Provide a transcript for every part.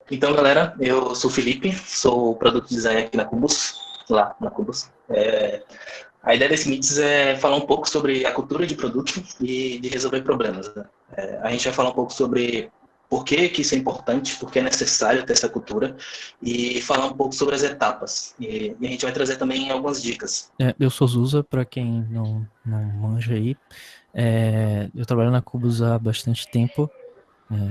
Então, galera, eu sou o Felipe, sou Product Designer aqui na Cubus, lá na Cubus. A ideia desse Meets é falar um pouco sobre a cultura de produto e de resolver problemas, né? A gente vai falar um pouco sobre por que isso é importante, por que é necessário ter essa cultura e falar um pouco sobre as etapas. E a gente vai trazer também algumas dicas. Eu sou Zusa, para quem não manja aí. Eu trabalho na Cubus há bastante tempo.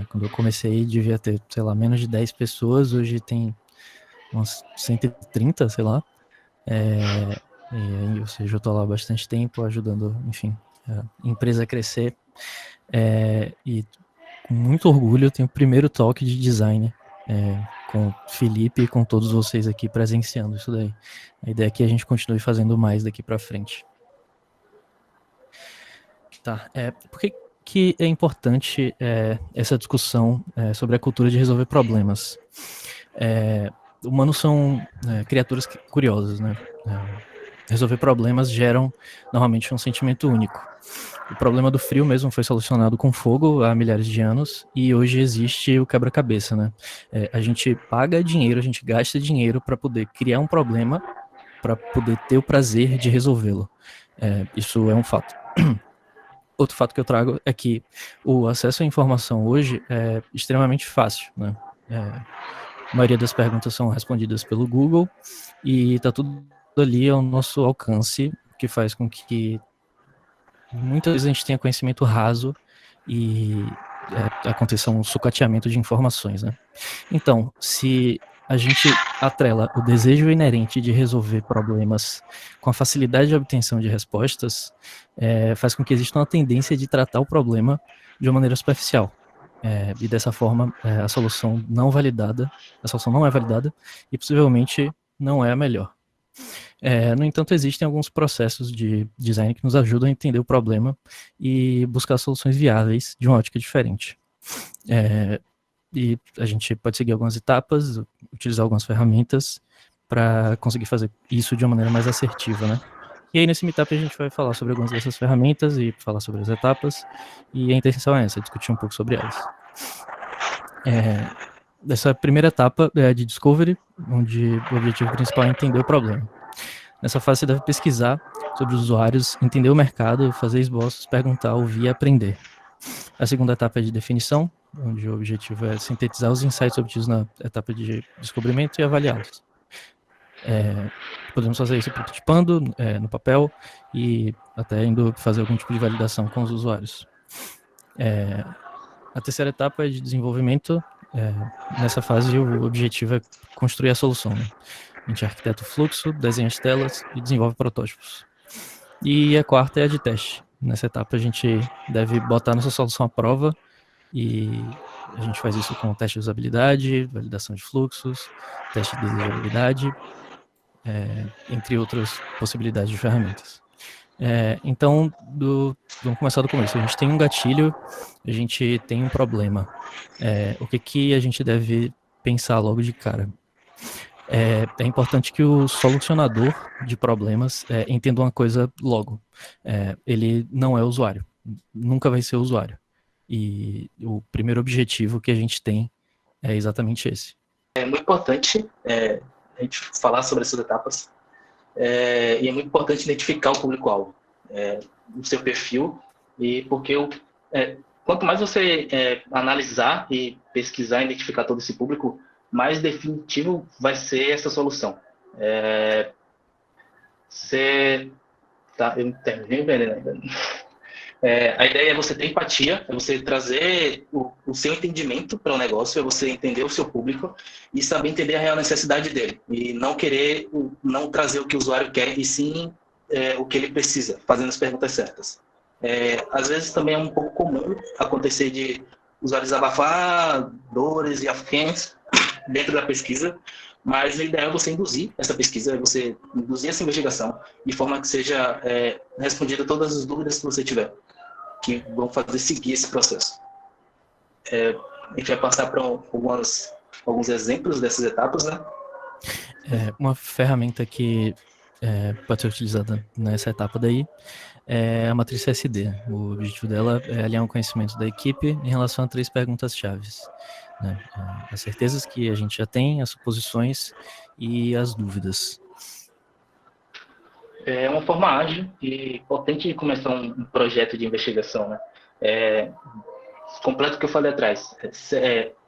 Quando eu comecei, devia ter, sei lá, menos de 10 pessoas. Hoje tem umas 130, sei lá. Ou seja, eu estou lá há bastante tempo, ajudando, enfim, a empresa a crescer. E com muito orgulho, eu tenho o primeiro talk de design com o Felipe e com todos vocês aqui presenciando isso daí. A ideia é que a gente continue fazendo mais daqui para frente. Tá. Por que é importante essa discussão sobre a cultura de resolver problemas? Humanos são criaturas curiosas, né? Resolver problemas geram normalmente um sentimento único. O problema do frio mesmo foi solucionado com fogo há milhares de anos e hoje existe o quebra-cabeça, né? A gente paga dinheiro, a gente gasta dinheiro para poder criar um problema, para poder ter o prazer de resolvê-lo. Isso é um fato. Outro fato que eu trago é que o acesso à informação hoje é extremamente fácil, né? A maioria das perguntas são respondidas pelo Google e está tudo ali ao nosso alcance, que faz com que muitas vezes a gente tenha conhecimento raso e aconteça um sucateamento de informações, né? Então, se a gente atrela o desejo inerente de resolver problemas com a facilidade de obtenção de respostas, faz com que exista uma tendência de tratar o problema de uma maneira superficial. E dessa forma, a solução não é validada e possivelmente não é a melhor. No entanto, existem alguns processos de design que nos ajudam a entender o problema e buscar soluções viáveis de uma ótica diferente. E a gente pode seguir algumas etapas, utilizar algumas ferramentas para conseguir fazer isso de uma maneira mais assertiva, né? E aí nesse meetup a gente vai falar sobre algumas dessas ferramentas e falar sobre as etapas, e a intenção é essa, discutir um pouco sobre elas. Essa primeira etapa é a de discovery, onde o objetivo principal é entender o problema. Nessa fase você deve pesquisar sobre os usuários, entender o mercado, fazer esboços, perguntar, ouvir e aprender. A segunda etapa é de definição, onde o objetivo é sintetizar os insights obtidos na etapa de descobrimento e avaliá-los. Podemos fazer isso prototipando no papel e até indo fazer algum tipo de validação com os usuários. A terceira etapa é de desenvolvimento. Nessa fase, o objetivo é construir a solução, né? A gente arquiteta o fluxo, desenha as telas e desenvolve protótipos. E a quarta é a de teste. Nessa etapa, a gente deve botar nossa solução à prova e a gente faz isso com teste de usabilidade, validação de fluxos, teste de desejabilidade, entre outras possibilidades de ferramentas. Então, vamos começar do começo. A gente tem um gatilho, a gente tem um problema. O que a gente deve pensar logo de cara? É importante que o solucionador de problemas entenda uma coisa logo. Ele não é usuário, nunca vai ser usuário. E o primeiro objetivo que a gente tem é exatamente esse. É muito importante a gente falar sobre essas etapas e é muito importante identificar o público-alvo, o seu perfil, e porque quanto mais você analisar e pesquisar e identificar todo esse público, mais definitivo vai ser essa solução. Eu não terminei bem ainda. A ideia é você ter empatia, é você trazer o seu entendimento para o negócio, é você entender o seu público e saber entender a real necessidade dele. E não trazer o que o usuário quer, e sim o que ele precisa, fazendo as perguntas certas. Às vezes também é um pouco comum acontecer de usuários abafar dores e afins dentro da pesquisa, mas o ideal é você induzir essa pesquisa, é você induzir essa investigação de forma que seja respondida todas as dúvidas que você tiver, que vão fazer seguir esse processo. A gente vai passar por alguns exemplos dessas etapas, né? Uma ferramenta que pode ser utilizada nessa etapa daí é a matriz CSD. O objetivo dela é alinhar o conhecimento da equipe em relação a 3 perguntas-chave, né? As certezas que a gente já tem, as suposições e as dúvidas. É uma forma ágil e potente de começar um projeto de investigação, né? Completo o que eu falei atrás.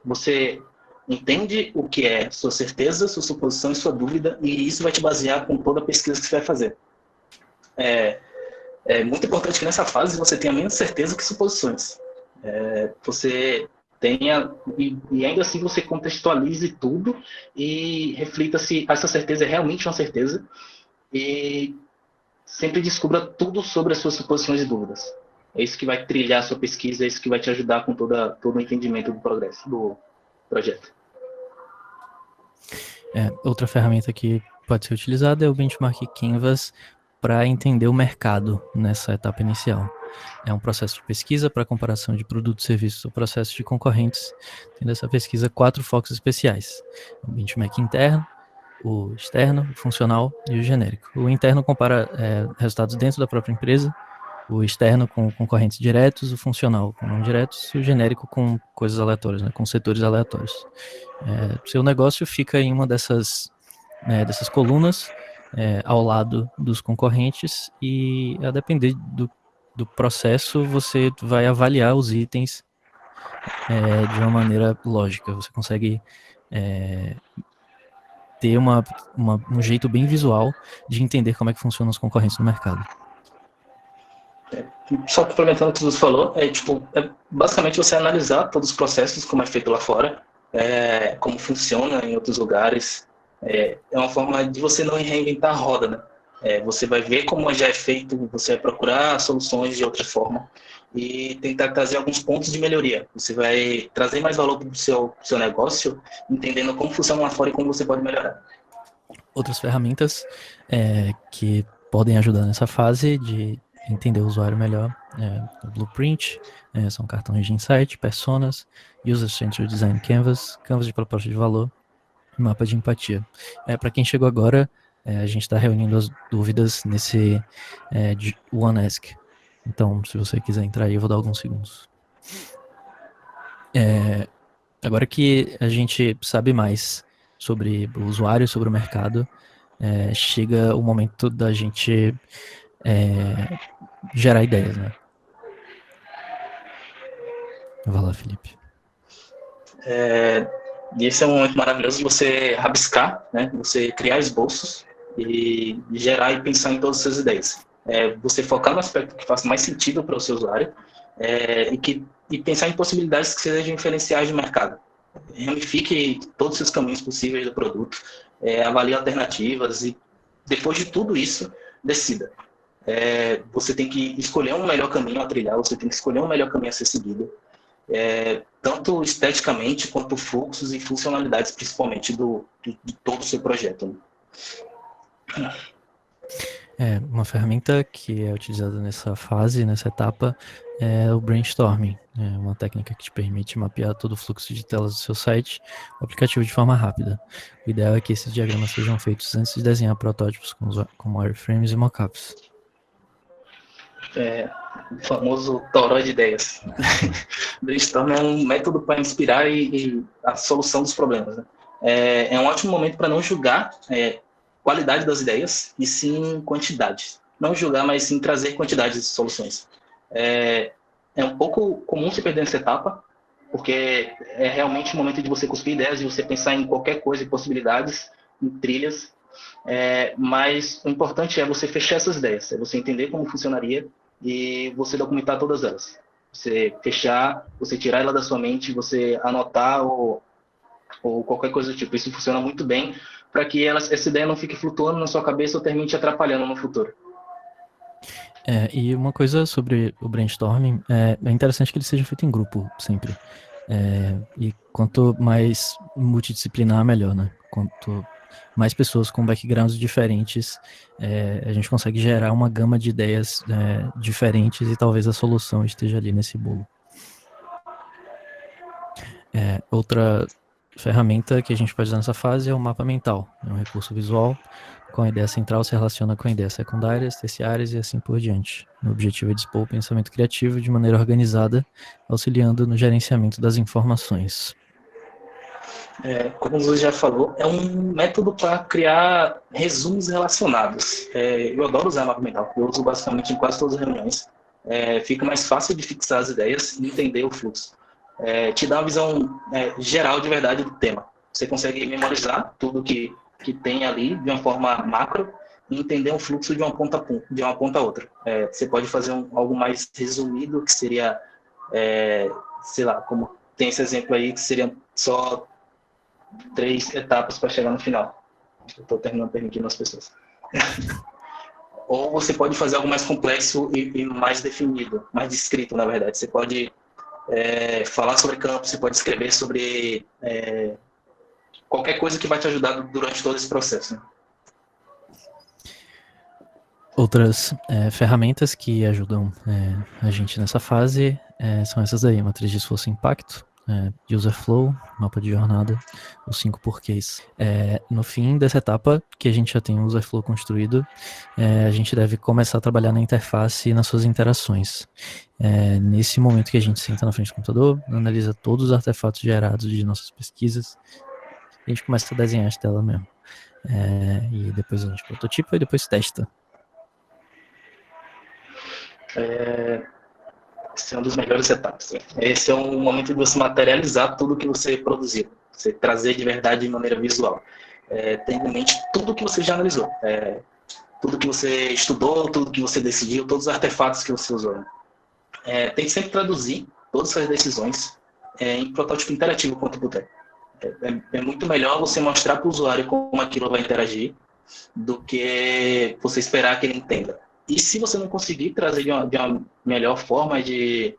Você entende o que é sua certeza, sua suposição e sua dúvida, e isso vai te basear com toda a pesquisa que você vai fazer. É muito importante que nessa fase você tenha menos certeza que suposições. Você tenha, e ainda assim você contextualize tudo e reflita se essa certeza é realmente uma certeza, e sempre descubra tudo sobre as suas suposições e dúvidas. É isso que vai trilhar a sua pesquisa, é isso que vai te ajudar com todo o entendimento do progresso, do projeto. Outra ferramenta que pode ser utilizada é o Benchmark Canvas para entender o mercado nessa etapa inicial. É um processo de pesquisa para comparação de produtos e serviços ou processos de concorrentes, tendo essa pesquisa 4 focos especiais: o benchmark interno, o externo, o funcional e o genérico. O interno compara resultados dentro da própria empresa, o externo com concorrentes diretos, o funcional com não diretos e o genérico com coisas aleatórias, né, com setores aleatórios. Seu negócio fica em uma dessas colunas ao lado dos concorrentes e, a depender do processo, você vai avaliar os itens de uma maneira lógica. Você consegue ter um jeito bem visual de entender como é que funcionam os concorrentes no mercado. Só complementando o que você falou, basicamente você analisar todos os processos, como é feito lá fora, como funciona em outros lugares. É uma forma de você não reinventar a roda, né? Você vai ver como já é feito, você vai procurar soluções de outra forma e tentar trazer alguns pontos de melhoria. Você vai trazer mais valor para o seu negócio, entendendo como funciona lá fora e como você pode melhorar. Outras ferramentas que podem ajudar nessa fase de entender o usuário melhor o Blueprint, são cartões de insight, personas, User-Centered Design Canvas, canvas de proposta de valor, mapa de empatia. Para quem chegou agora, a gente está reunindo as dúvidas nesse de OneAsk. Então, se você quiser entrar aí, eu vou dar alguns segundos. Agora que a gente sabe mais sobre o usuário, sobre o mercado, chega o momento da gente gerar ideias, né? Vai lá, Felipe. E esse é um momento maravilhoso de você rabiscar, né? Você criar esboços e gerar e pensar em todas as suas ideias. Você focar no aspecto que faça mais sentido para o seu usuário e pensar em possibilidades que sejam diferenciais de mercado. Ramifique todos os seus caminhos possíveis do produto, avalie alternativas e, depois de tudo isso, decida. Você tem que escolher um melhor caminho a trilhar, você tem que escolher um melhor caminho a ser seguido, tanto esteticamente quanto fluxos e funcionalidades, principalmente de todo o seu projeto. Uma ferramenta que é utilizada nessa fase, nessa etapa, é o brainstorming. É uma técnica que te permite mapear todo o fluxo de telas do seu site, o aplicativo de forma rápida. O ideal é que esses diagramas sejam feitos antes de desenhar protótipos como wireframes e mockups. O famoso toró de ideias. Brainstorming é um método para inspirar e a solução dos problemas, né? É um ótimo momento para não julgar qualidade das ideias e sim quantidade. Não julgar, mas sim trazer quantidade de soluções. É um pouco comum se perder nessa etapa, porque é realmente o momento de você cuspir ideias, de você pensar em qualquer coisa, em possibilidades, em trilhas. Mas o importante é você fechar essas ideias, é você entender como funcionaria e você documentar todas elas. Você fechar, você tirar ela da sua mente, você anotar ou qualquer coisa do tipo. Isso funciona muito bem para que essa ideia não fique flutuando na sua cabeça ou termine te atrapalhando no futuro. E uma coisa sobre o brainstorming, é interessante que ele seja feito em grupo, sempre. E quanto mais multidisciplinar, melhor, né? Quanto mais pessoas com backgrounds diferentes, a gente consegue gerar uma gama de ideias diferentes e talvez a solução esteja ali nesse bolo. Outra ferramenta que a gente pode usar nessa fase é o mapa mental. É um recurso visual com a ideia central se relaciona com ideias secundárias, terciárias e assim por diante. O objetivo é dispor o pensamento criativo de maneira organizada, auxiliando no gerenciamento das informações. Como o Luiz já falou, é um método para criar resumos relacionados. Eu adoro usar mapa mental, eu uso basicamente em quase todas as reuniões. Fica mais fácil de fixar as ideias e entender o fluxo. Te dá uma visão geral de verdade do tema. Você consegue memorizar tudo que tem ali de uma forma macro e entender um fluxo de uma ponta a outra. Você pode fazer algo mais resumido, que seria, sei lá, como tem esse exemplo aí, que seriam só 3 etapas para chegar no final. Estou terminando permitindo as pessoas. Ou você pode fazer algo mais complexo e mais definido, mais descrito, na verdade. Você pode falar sobre campo, você pode escrever sobre qualquer coisa que vai te ajudar durante todo esse processo. Né? Outras ferramentas que ajudam a gente nessa fase são essas aí: matriz de esforço e impacto, user flow, mapa de jornada, os 5 porquês. No fim dessa etapa, que a gente já tem o user flow construído, a gente deve começar a trabalhar na interface e nas suas interações. Nesse momento que a gente senta na frente do computador, analisa todos os artefatos gerados de nossas pesquisas, a gente começa a desenhar a tela mesmo. E depois a gente prototipa e depois testa. Esse é um dos melhores etapas. Né? Esse é um momento de você materializar tudo que você produziu, você trazer de verdade de maneira visual. Tendo em mente tudo que você já analisou, tudo que você estudou, tudo que você decidiu, todos os artefatos que você usou. Tem que sempre traduzir todas essas decisões em protótipo interativo quanto puder. É muito melhor você mostrar para o usuário como aquilo vai interagir do que você esperar que ele entenda. E se você não conseguir trazer de uma melhor forma, de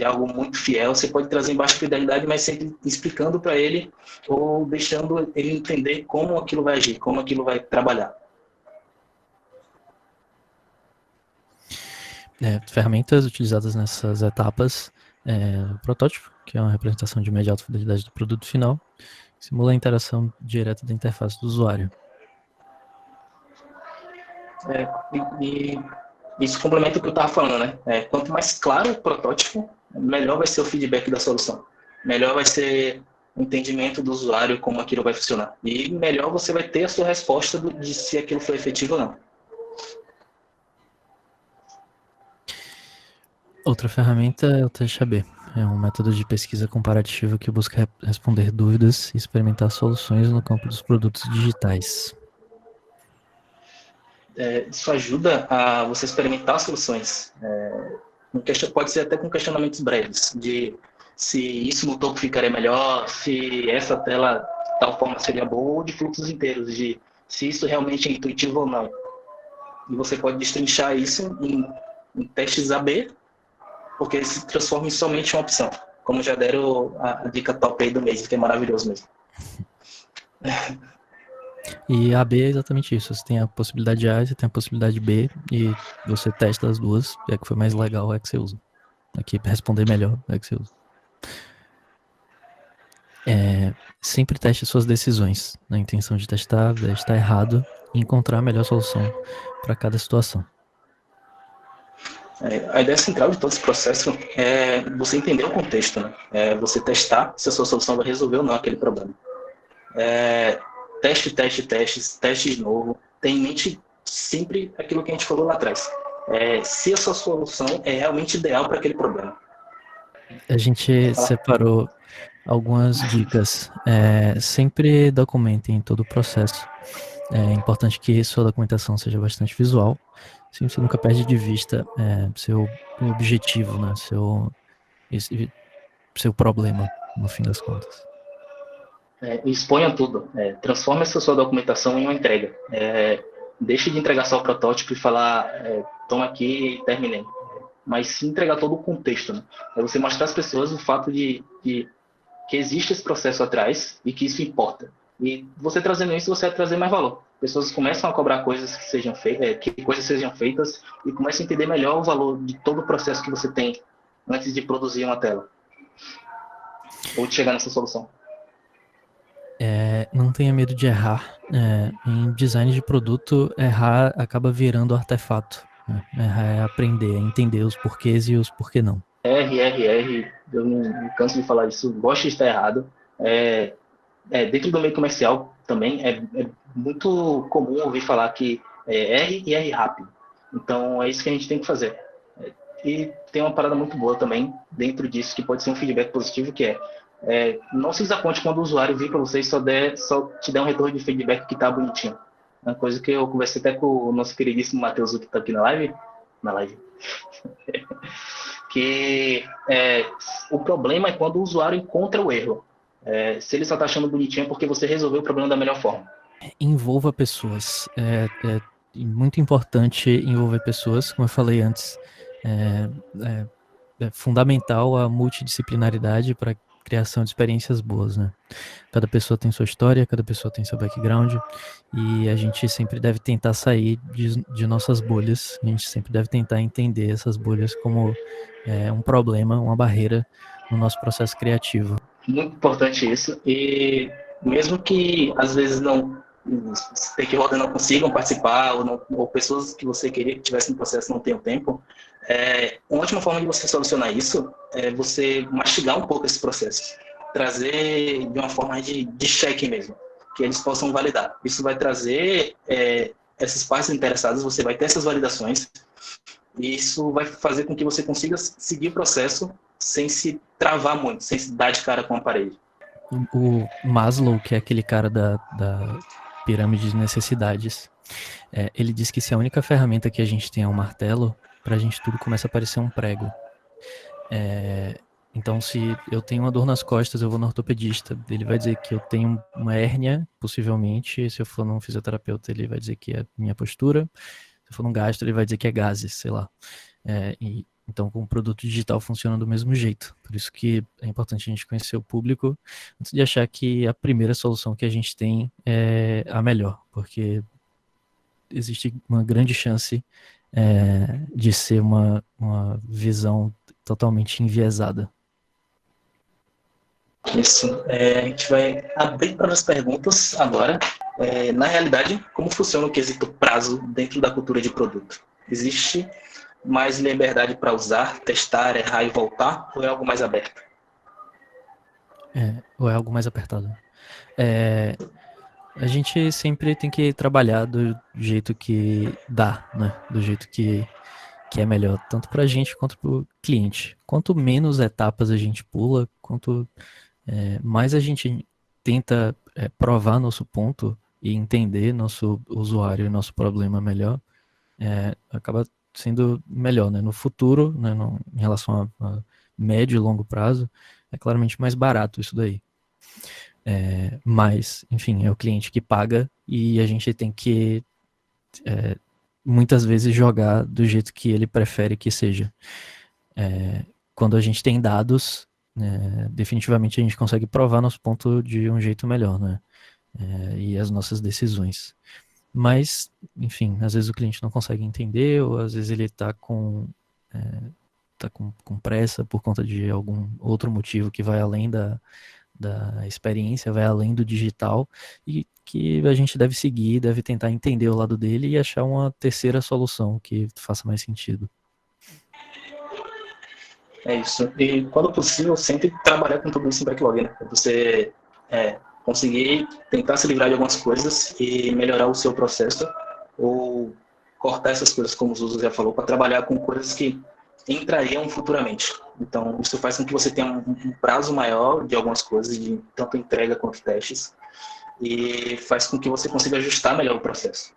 algo muito fiel, você pode trazer em baixa fidelidade, mas sempre explicando para ele ou deixando ele entender como aquilo vai agir, como aquilo vai trabalhar. Ferramentas utilizadas nessas etapas, o protótipo, que é uma representação de média alta fidelidade do produto final, que simula a interação direta da interface do usuário. E isso complementa o que eu estava falando, né? Quanto mais claro o protótipo, melhor vai ser o feedback da solução. Melhor vai ser o entendimento do usuário como aquilo vai funcionar. E melhor você vai ter a sua resposta de se aquilo foi efetivo ou não. Outra ferramenta é o teste AB. É um método de pesquisa comparativa que busca responder dúvidas e experimentar soluções no campo dos produtos digitais. Isso ajuda a você experimentar soluções. Pode ser até com questionamentos breves, de se isso no topo ficaria melhor, se essa tela de tal forma seria boa, ou de fluxos inteiros, de se isso realmente é intuitivo ou não. E você pode destrinchar isso em testes AB, porque ele se transforma em somente uma opção. Como já deram a dica top aí do mês, que é maravilhoso mesmo. E a B é exatamente isso. Você tem a possibilidade A, você tem a possibilidade B, e você testa as duas, e a que foi mais legal é a que você usa. Aqui, para responder melhor, é a que você usa. Sempre teste suas decisões, na intenção de testar errado e encontrar a melhor solução para cada situação. A ideia central de todo esse processo é você entender o contexto, né? Você testar se a sua solução vai resolver ou não aquele problema. Teste de novo. Tem em mente sempre aquilo que a gente falou lá atrás. Se a sua solução é realmente ideal para aquele problema. A gente separou algumas dicas. Sempre documentem todo o processo. É importante que sua documentação seja bastante visual. Assim você nunca perde de vista seu objetivo, né? Seu problema, no fim das contas. Exponha tudo. Transforme essa sua documentação em uma entrega. Deixe de entregar só o protótipo e falar, toma aqui e terminei. Mas sim entregar todo o contexto. Né? É você mostrar às pessoas o fato de que existe esse processo atrás e que isso importa. E você trazendo isso, você vai trazer mais valor. Pessoas começam a cobrar coisas que sejam feitas, que coisas sejam feitas e começam a entender melhor o valor de todo o processo que você tem antes de produzir uma tela ou de chegar nessa solução. Não tenha medo de errar. Em design de produto, errar acaba virando artefato, né? Errar é aprender, é entender os porquês e os porquê não. R, eu não canso de falar isso, gosto de estar errado. É, dentro do meio comercial também é muito comum ouvir falar que é R e R rápido. Então é isso que a gente tem que fazer. E tem uma parada muito boa também dentro disso, que pode ser um feedback positivo, que não se desaponte quando o usuário vir para você e só te der um retorno de feedback que tá bonitinho. Uma coisa que eu conversei até com o nosso queridíssimo Matheus, que está aqui na live, que o problema é quando o usuário encontra o erro. Se ele só está achando bonitinho é porque você resolveu o problema da melhor forma. Envolva pessoas. É muito importante envolver pessoas, como eu falei antes. É, é fundamental a multidisciplinaridade para a criação de experiências boas, né? Cada pessoa tem sua história, cada pessoa tem seu background, e a gente sempre deve tentar sair de nossas bolhas, a gente sempre deve tentar entender essas bolhas como um problema, uma barreira no nosso processo criativo. Muito importante isso. E mesmo que às vezes não stakeholders não consigam participar ou pessoas que você queria que tivessem no processo não tenham tempo, uma ótima forma de você solucionar isso é você mastigar um pouco esse processo, trazer de uma forma de check mesmo, que eles possam validar. Isso vai trazer essas partes interessadas, você vai ter essas validações e isso vai fazer com que você consiga seguir o processo sem se travar muito, sem se dar de cara com a parede. O Maslow, que é aquele cara da pirâmide de necessidades, ele diz que se a única ferramenta que a gente tem é um martelo, pra gente tudo começa a parecer um prego. Então, se eu tenho uma dor nas costas, eu vou no ortopedista. Ele vai dizer que eu tenho uma hérnia, possivelmente. Se eu for num fisioterapeuta, ele vai dizer que é minha postura. Se eu for num gastro, ele vai dizer que é gases, sei lá. Então, com o produto digital funciona do mesmo jeito. Por isso que é importante a gente conhecer o público antes de achar que a primeira solução que a gente tem é a melhor, porque existe uma grande chance de ser uma visão totalmente enviesada. Isso. A gente vai abrir para as perguntas agora. Na realidade, como funciona o quesito prazo dentro da cultura de produto? Existe mais liberdade para usar, testar, errar e voltar, ou é algo mais aberto? Ou é algo mais apertado? A gente sempre tem que trabalhar do jeito que dá, né? Do jeito que é melhor, tanto para a gente quanto para o cliente. Quanto menos etapas a gente pula, quanto mais a gente tenta provar nosso ponto e entender nosso usuário e nosso problema melhor, acaba sendo melhor, né? No futuro, né, em relação a médio e longo prazo, é claramente mais barato isso daí. Mas, enfim, é o cliente que paga e a gente tem que muitas vezes jogar do jeito que ele prefere que seja. Quando a gente tem dados, definitivamente a gente consegue provar nosso ponto de um jeito melhor, né? E as nossas decisões. Mas, enfim, às vezes o cliente não consegue entender, ou às vezes ele está com pressa por conta de algum outro motivo que vai além da experiência, vai além do digital, e que a gente deve seguir, deve tentar entender o lado dele e achar uma terceira solução que faça mais sentido. É isso. E quando possível, sempre trabalhar com tudo isso em backlog, né? Você conseguir tentar se livrar de algumas coisas e melhorar o seu processo, ou cortar essas coisas, como o Zuzu já falou, para trabalhar com coisas que entrariam futuramente. Então, isso faz com que você tenha um prazo maior de algumas coisas, de tanto entrega quanto testes, e faz com que você consiga ajustar melhor o processo.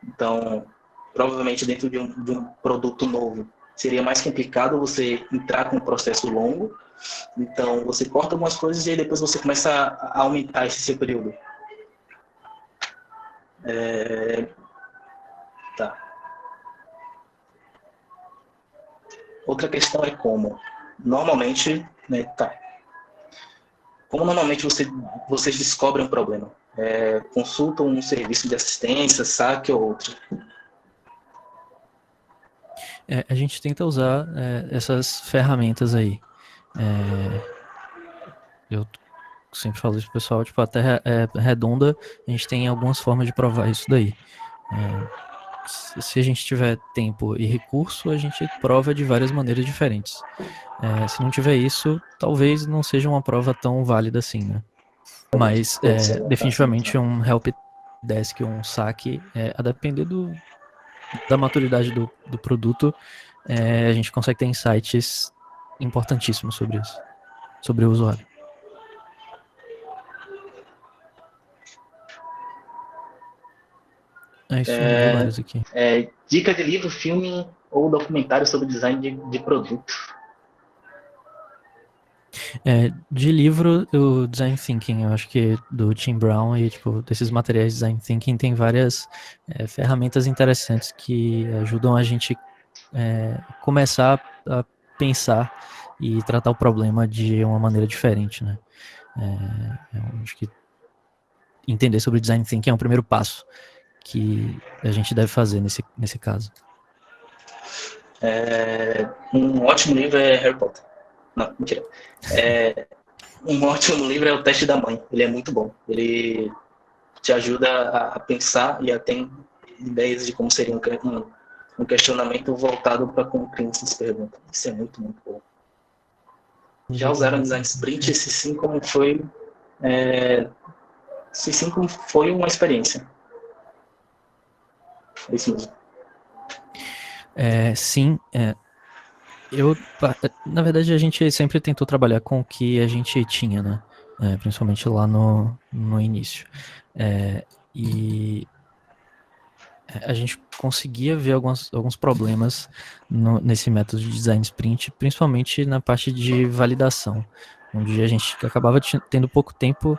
Então, provavelmente dentro de um produto novo, seria mais complicado você entrar com um processo longo. Então, você corta algumas coisas e aí depois você começa a aumentar esse seu período. Tá. Outra questão é como. Normalmente, né, tá. Como normalmente vocês descobrem um problema? Consultam um serviço de assistência, saque ou outro? A gente tenta usar essas ferramentas aí. Eu sempre falo isso pro pessoal, tipo, a Terra é redonda, a gente tem algumas formas de provar isso daí. Se a gente tiver tempo e recurso, a gente prova de várias maneiras diferentes. Se não tiver isso, talvez não seja uma prova tão válida assim, né? Mas definitivamente um help desk, um saque, a depender da maturidade do produto, a gente consegue ter insights importantíssimos sobre isso, sobre o usuário. É isso, vários aqui. Dica de livro, filme ou documentário sobre design de produto. De livro, o Design Thinking, eu acho que do Tim Brown e, tipo, desses materiais de Design Thinking tem várias ferramentas interessantes que ajudam a gente começar a pensar e tratar o problema de uma maneira diferente, né? Eu acho que entender sobre Design Thinking é um primeiro passo que a gente deve fazer nesse caso. Um ótimo livro é Harry Potter. Não, mentira. Um ótimo livro é O Teste da Mãe. Ele é muito bom. Ele te ajuda a pensar e a ter ideias de como seria um questionamento voltado para como crianças perguntam. Isso é muito, muito bom. Já usaram Design Sprint? Esse sim como foi uma experiência. É isso mesmo. Sim, na verdade, a gente sempre tentou trabalhar com o que a gente tinha, né? Principalmente lá no início. E a gente conseguia ver alguns problemas nesse método de design sprint, principalmente na parte de validação, onde a gente acabava tendo pouco tempo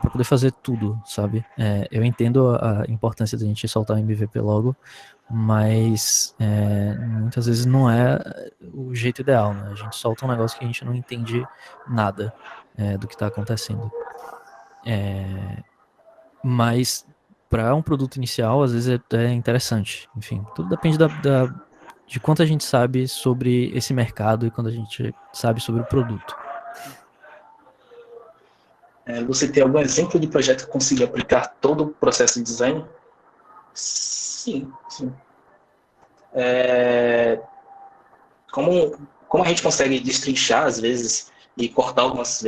para poder fazer tudo, sabe? Eu entendo a importância da gente soltar o MVP logo, mas muitas vezes não é o jeito ideal, né? A gente solta um negócio que a gente não entende nada do que está acontecendo. Mas para um produto inicial, às vezes é interessante. Enfim, tudo depende de quanto a gente sabe sobre esse mercado e quanto a gente sabe sobre o produto. Você tem algum exemplo de projeto que consiga aplicar todo o processo de design? Sim. Como a gente consegue destrinchar, às vezes, e cortar algumas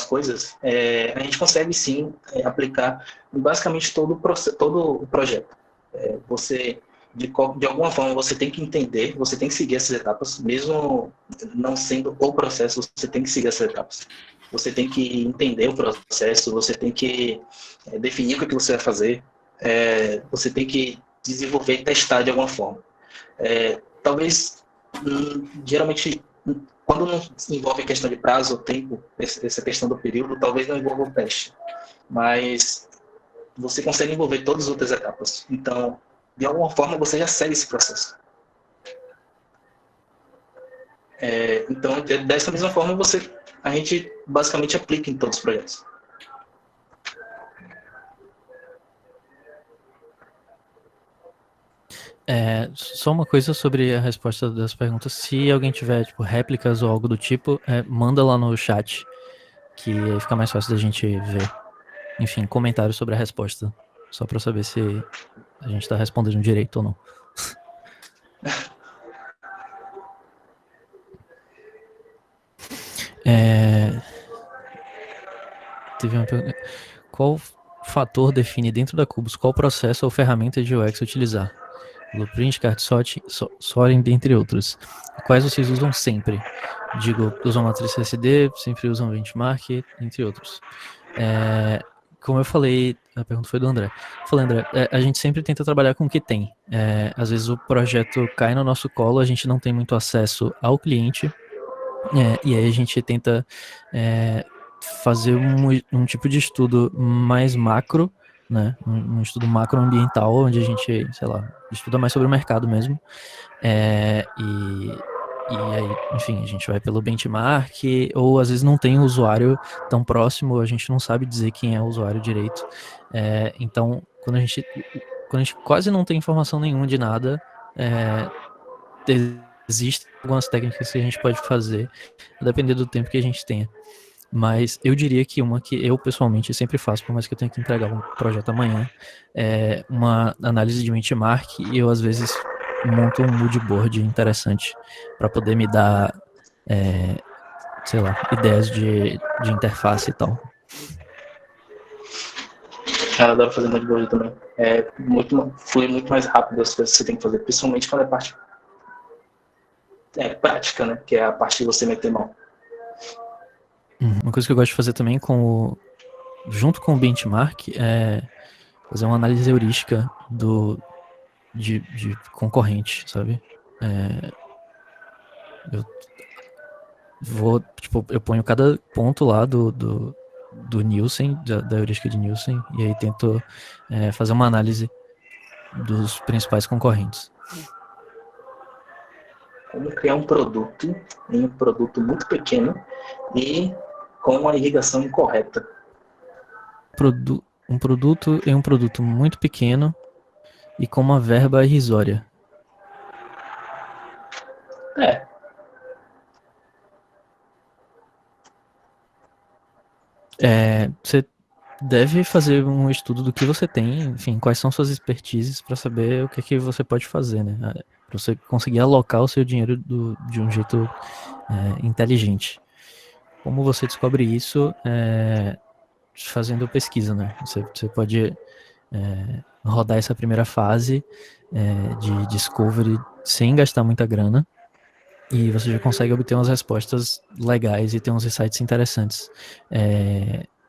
coisas, a gente consegue, sim, aplicar basicamente todo o projeto. Você, de alguma forma, você tem que entender, você tem que seguir essas etapas, mesmo não sendo o processo, você tem que seguir essas etapas. Você tem que entender o processo, você tem que definir o que você vai fazer, você tem que desenvolver e testar de alguma forma. Talvez, geralmente, quando não envolve questão de prazo ou tempo, essa questão do período, talvez não envolva o teste. Mas você consegue envolver todas as outras etapas. Então, de alguma forma, você já segue esse processo. Então, dessa mesma forma, a gente basicamente aplica em todos os projetos. Só uma coisa sobre a resposta das perguntas. Se alguém tiver tipo, réplicas ou algo do tipo, manda lá no chat, que aí fica mais fácil da gente ver. Enfim, comentários sobre a resposta. Só para saber se a gente está respondendo direito ou não. Teve uma pergunta. Qual fator define dentro da Cubus qual processo ou ferramenta de UX utilizar? Blueprint, Sorting, dentre outros. Quais vocês usam sempre? Digo, usam matriz CSD, sempre usam benchmark, entre outros. Como eu falei, a pergunta foi do André. Eu falei, André, a gente sempre tenta trabalhar com o que tem. Às vezes o projeto cai no nosso colo, a gente não tem muito acesso ao cliente, e aí a gente tenta fazer um tipo de estudo mais macro, né? Um estudo macroambiental, onde a gente, sei lá, estuda mais sobre o mercado mesmo. E aí, enfim, a gente vai pelo benchmark, ou às vezes não tem o usuário tão próximo, a gente não sabe dizer quem é o usuário direito. Então, quando a gente quase não tem informação nenhuma de nada, existem algumas técnicas que a gente pode fazer, a depender do tempo que a gente tenha. Mas eu diria que uma que eu pessoalmente sempre faço, por mais que eu tenha que entregar um projeto amanhã, é uma análise de benchmark e eu às vezes monto um mood board interessante para poder me dar, sei lá, ideias de interface e tal. Eu adoro fazer moodboard também. Flui muito mais rápido as coisas que você tem que fazer, principalmente quando é parte prática, né? Que é a parte de você meter mão. Uma coisa que eu gosto de fazer também junto com o benchmark é fazer uma análise heurística de concorrente, sabe? Eu ponho cada ponto lá do Nielsen, da heurística de Nielsen, e aí tento fazer uma análise dos principais concorrentes. Como criar um produto muito pequeno e com uma irrigação incorreta. Um produto em um produto muito pequeno e com uma verba irrisória. Você deve fazer um estudo do que você tem, enfim, quais são suas expertises para saber o que você pode fazer, né? Para você conseguir alocar o seu dinheiro de um jeito inteligente. Como você descobre isso? Fazendo pesquisa, né? Você pode rodar essa primeira fase de discovery sem gastar muita grana e você já consegue obter umas respostas legais e ter uns insights interessantes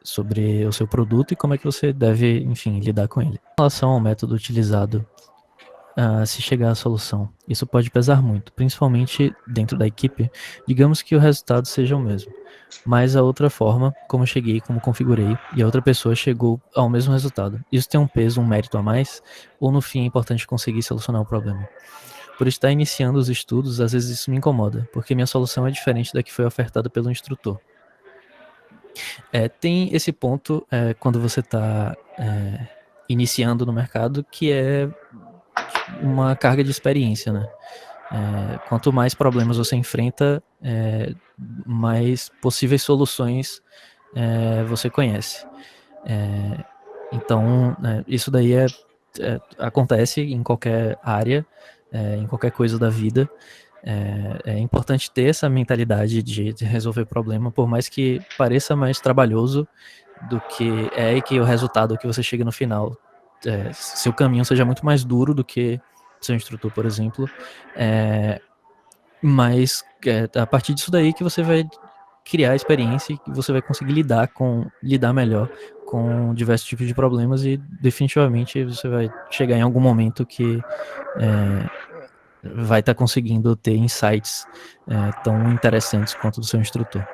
sobre o seu produto e como é que você deve, enfim, lidar com ele. Em relação ao método utilizado, se chegar à solução, isso pode pesar muito, principalmente dentro da equipe. Digamos que o resultado seja o mesmo, mas a outra forma, como eu cheguei, como configurei, e a outra pessoa chegou ao mesmo resultado. Isso tem um peso, um mérito a mais, ou no fim é importante conseguir solucionar o problema? Por estar iniciando os estudos, às vezes isso me incomoda, porque minha solução é diferente da que foi ofertada pelo instrutor. Tem esse ponto quando você está iniciando no mercado, que é uma carga de experiência, né? Quanto mais problemas você enfrenta, mais possíveis soluções você conhece. Então, isso daí acontece em qualquer área, em qualquer coisa da vida. É importante ter essa mentalidade de resolver problema, por mais que pareça mais trabalhoso do que e que o resultado que você chega no final, seu caminho seja muito mais duro do que seu instrutor, por exemplo. Mas a partir disso daí que você vai criar experiência e que você vai conseguir lidar melhor com diversos tipos de problemas e definitivamente você vai chegar em algum momento que vai estar conseguindo ter insights tão interessantes quanto do seu instrutor.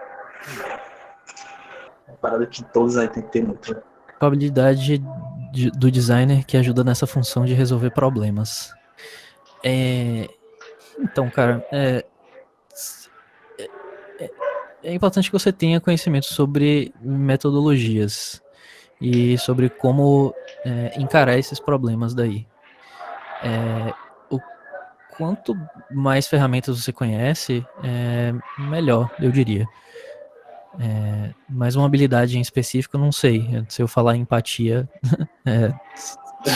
É uma parada que todos aí tem que ter muito. A habilidade do designer que ajuda nessa função de resolver problemas. Então, cara, é importante que você tenha conhecimento sobre metodologias e sobre como encarar esses problemas daí. O quanto mais ferramentas você conhece, melhor, eu diria. Mas uma habilidade em específico, eu não sei. Se eu falar empatia,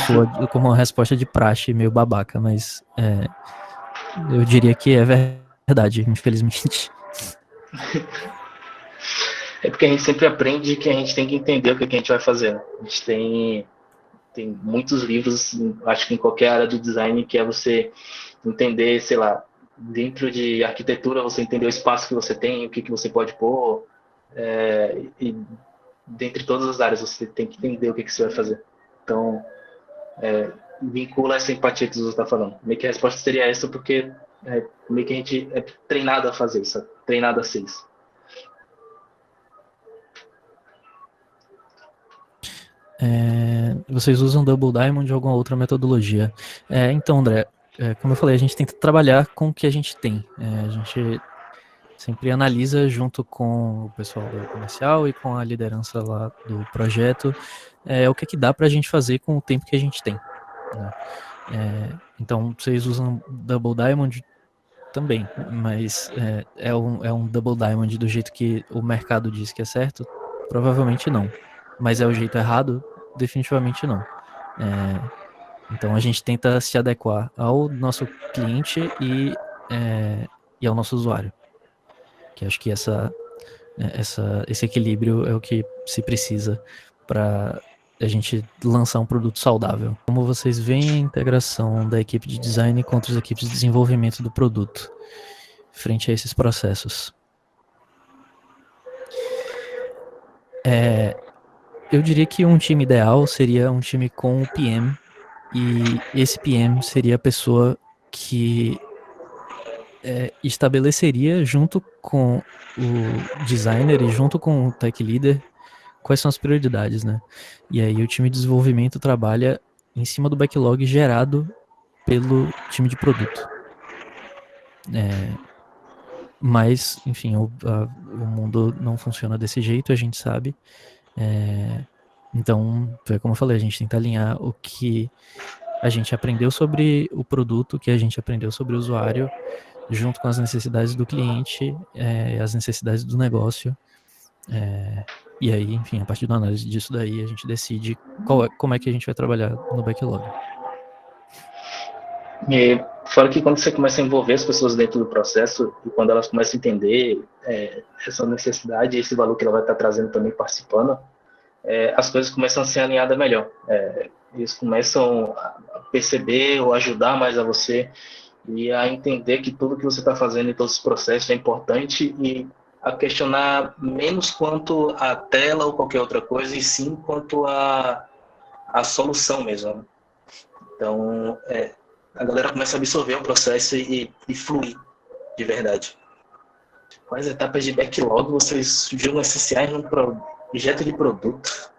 soa como uma resposta de praxe meio babaca, mas eu diria que é verdade, infelizmente. É porque a gente sempre aprende que a gente tem que entender o que a gente vai fazer. A gente tem muitos livros, acho que em qualquer área do design, que é você entender, sei lá, dentro de arquitetura, você entender o espaço que você tem, o que você pode pôr, e dentre todas as áreas você tem que entender o que você vai fazer. Então, vincula essa empatia que você está falando. Meio que a resposta seria essa, porque meio que a gente é treinado a fazer isso, treinado a ser isso. Vocês usam Double Diamond ou alguma outra metodologia? Então, André, como eu falei, a gente tenta trabalhar com o que a gente tem. A gente sempre analisa junto com o pessoal do comercial e com a liderança lá do projeto o que dá para a gente fazer com o tempo que a gente tem, né? Então, vocês usam Double Diamond também, mas é um double diamond do jeito que o mercado diz que é certo? Provavelmente não. Mas é o jeito errado? Definitivamente não. Então a gente tenta se adequar ao nosso cliente e ao nosso usuário. Que acho que esse equilíbrio é o que se precisa para a gente lançar um produto saudável. Como vocês veem a integração da equipe de design com outras equipes de desenvolvimento do produto frente a esses processos? Eu diria que um time ideal seria um time com o PM, e esse PM seria a pessoa que estabeleceria junto com o designer e junto com o tech leader quais são as prioridades, né? E aí o time de desenvolvimento trabalha em cima do backlog gerado pelo time de produto. Mas, enfim, o mundo não funciona desse jeito, a gente sabe. Então, como eu falei, a gente tenta alinhar o que a gente aprendeu sobre o produto, o que a gente aprendeu sobre o usuário, junto com as necessidades do cliente, as necessidades do negócio. E aí, enfim, a partir da análise disso daí, a gente decide como é que a gente vai trabalhar no backlog. E fora que quando você começa a envolver as pessoas dentro do processo, e quando elas começam a entender essa necessidade, esse valor que ela vai estar trazendo também participando, as coisas começam a ser alinhadas melhor. Eles começam a perceber ou ajudar mais a você e a entender que tudo que você está fazendo em todos os processos é importante, e a questionar menos quanto a tela ou qualquer outra coisa, e sim quanto a solução mesmo. Então, a galera começa a absorver o processo e fluir de verdade. Quais etapas de backlog vocês julgam essenciais num projeto de produto?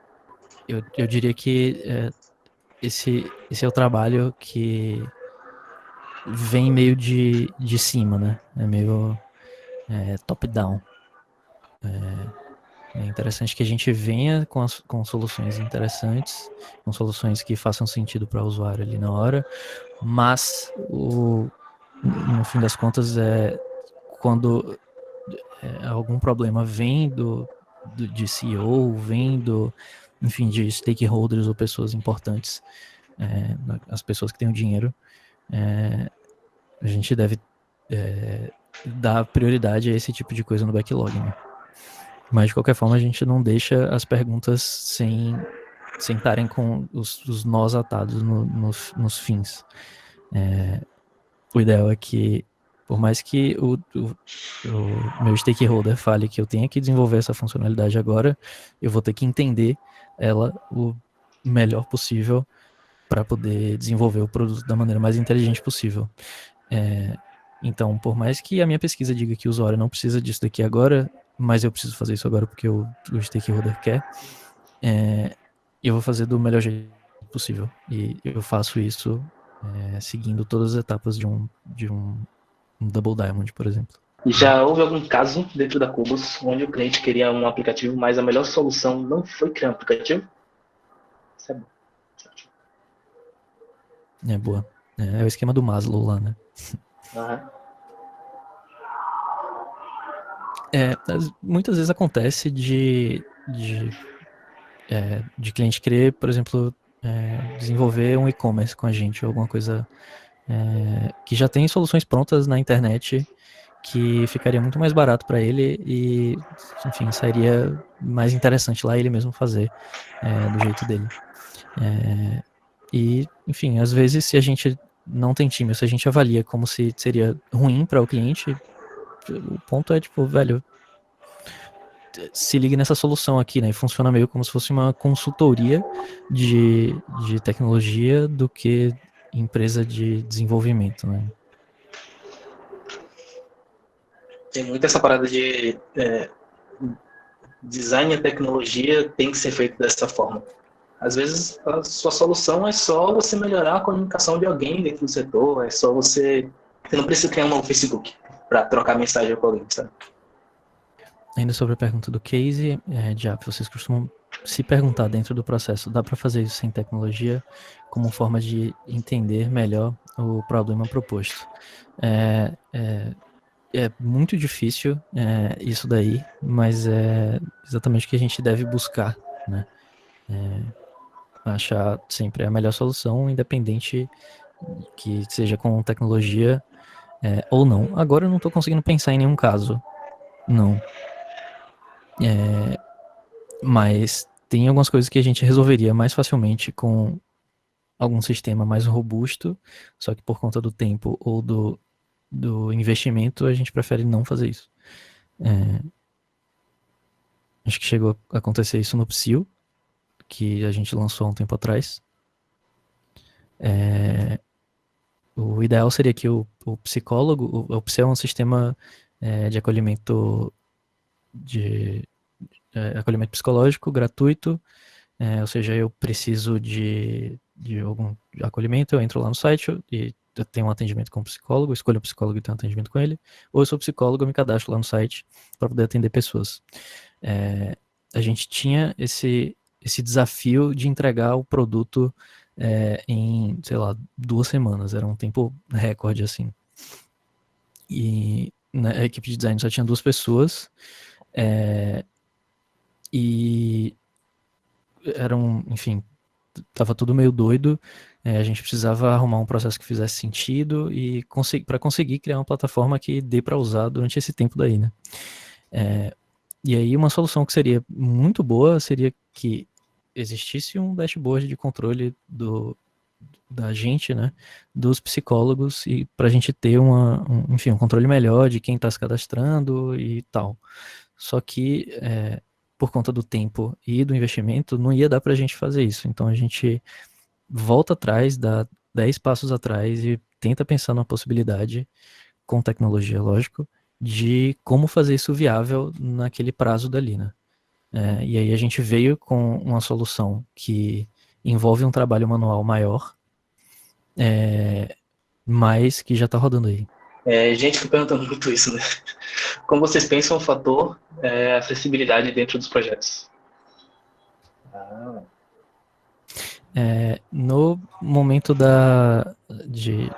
Eu diria que esse é o trabalho que vem meio de cima, né? É meio top-down. É interessante que a gente venha com soluções interessantes, com soluções que façam sentido para o usuário ali na hora, mas no fim das contas, quando algum problema vem de CEO, vem enfim, de stakeholders ou pessoas importantes, as pessoas que têm o dinheiro, a gente deve dar prioridade a esse tipo de coisa no backlog, né? Mas, de qualquer forma, a gente não deixa as perguntas sem estarem com os nós atados nos fins. O ideal é que, por mais que o meu stakeholder fale que eu tenha que desenvolver essa funcionalidade agora, eu vou ter que entender ela o melhor possível para poder desenvolver o produto da maneira mais inteligente possível. Então, por mais que a minha pesquisa diga que o usuário não precisa disso daqui agora, mas eu preciso fazer isso agora porque o stakeholder quer, eu vou fazer do melhor jeito possível. E eu faço isso seguindo todas as etapas de um Double Diamond, por exemplo. E já houve algum caso dentro da Cubus onde o cliente queria um aplicativo, mas a melhor solução não foi criar um aplicativo? Isso é bom. Boa. É o esquema do Maslow lá, né? Muitas vezes acontece de cliente querer, por exemplo, desenvolver um e-commerce com a gente, ou alguma coisa que já tem soluções prontas na internet, que ficaria muito mais barato para ele e, enfim, sairia mais interessante lá ele mesmo fazer do jeito dele. E, enfim, às vezes, se a gente não tem time, se a gente avalia como se seria ruim para o cliente, o ponto é, tipo, velho, se ligue nessa solução aqui, né? E funciona meio como se fosse uma consultoria de tecnologia do que empresa de desenvolvimento, né? Tem muito essa parada de design e tecnologia tem que ser feito dessa forma. Às vezes, a sua solução é só você melhorar a comunicação de alguém dentro do setor, é só você... Você não precisa criar um novo Facebook para trocar mensagem com alguém, sabe? Ainda sobre a pergunta do case, já vocês costumam se perguntar dentro do processo, dá para fazer isso sem tecnologia como forma de entender melhor o problema proposto? É muito difícil isso daí, mas é exatamente o que a gente deve buscar, né? Achar sempre a melhor solução, independente que seja com tecnologia ou não. Agora eu não estou conseguindo pensar em nenhum caso, não. Mas tem algumas coisas que a gente resolveria mais facilmente com algum sistema mais robusto, só que por conta do tempo ou do investimento, a gente prefere não fazer isso. Acho que chegou a acontecer isso no Psyll, que a gente lançou há um tempo atrás. O ideal seria que o psicólogo, o Psyll é um sistema de acolhimento acolhimento psicológico gratuito, ou seja, eu preciso de algum acolhimento, eu entro lá no site e eu tenho um atendimento com o psicólogo, escolho o psicólogo e tenho um atendimento com ele, ou eu sou psicólogo, eu me cadastro lá no site para poder atender pessoas. A gente tinha esse desafio de entregar o produto em, sei lá, 2 semanas, era um tempo recorde, assim. E a equipe de design só tinha 2 pessoas, e enfim, tava tudo meio doido, a gente precisava arrumar um processo que fizesse sentido e para conseguir criar uma plataforma que dê para usar durante esse tempo daí, né? E aí uma solução que seria muito boa seria que existisse um dashboard de controle da gente, né, dos psicólogos, e para a gente ter enfim, um controle melhor de quem está se cadastrando e tal. Só que por conta do tempo e do investimento, não ia dar para a gente fazer isso. Então a gente volta atrás, dá 10 passos atrás e tenta pensar na possibilidade, com tecnologia, lógico, de como fazer isso viável naquele prazo dali, né? E aí a gente veio com uma solução que envolve um trabalho manual maior, mas que já está rodando aí. Gente fica perguntando muito isso, né? Como vocês pensam o fator acessibilidade dentro dos projetos? No momento de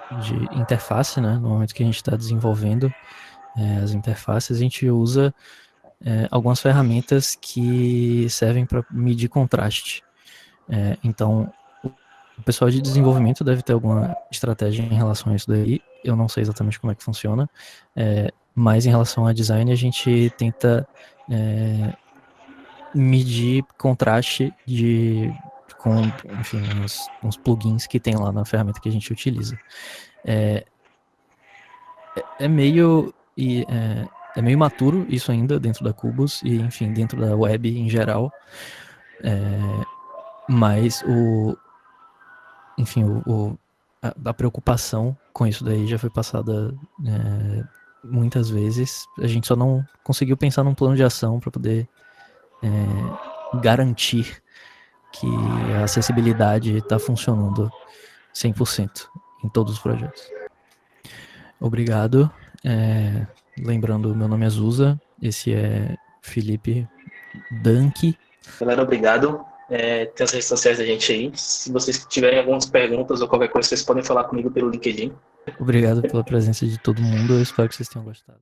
interface, né, no momento que a gente está desenvolvendo as interfaces, a gente usa algumas ferramentas que servem para medir contraste. Então, o pessoal de desenvolvimento deve ter alguma estratégia em relação a isso daí. Eu não sei exatamente como é que funciona, mas em relação a design, a gente tenta medir contraste com, enfim, uns plugins que tem lá na ferramenta que a gente utiliza. É meio maturo isso ainda dentro da Cubus e, enfim, dentro da web em geral. Mas enfim, a preocupação com isso daí já foi passada muitas vezes. A gente só não conseguiu pensar num plano de ação para poder garantir que a acessibilidade está funcionando 100% em todos os projetos. Obrigado. Lembrando, meu nome é Zusa, esse é Felipe Danke. Galera, obrigado. Tem as redes sociais da gente aí. Se vocês tiverem algumas perguntas ou qualquer coisa, vocês podem falar comigo pelo LinkedIn. Obrigado pela presença de todo mundo. Eu espero que vocês tenham gostado.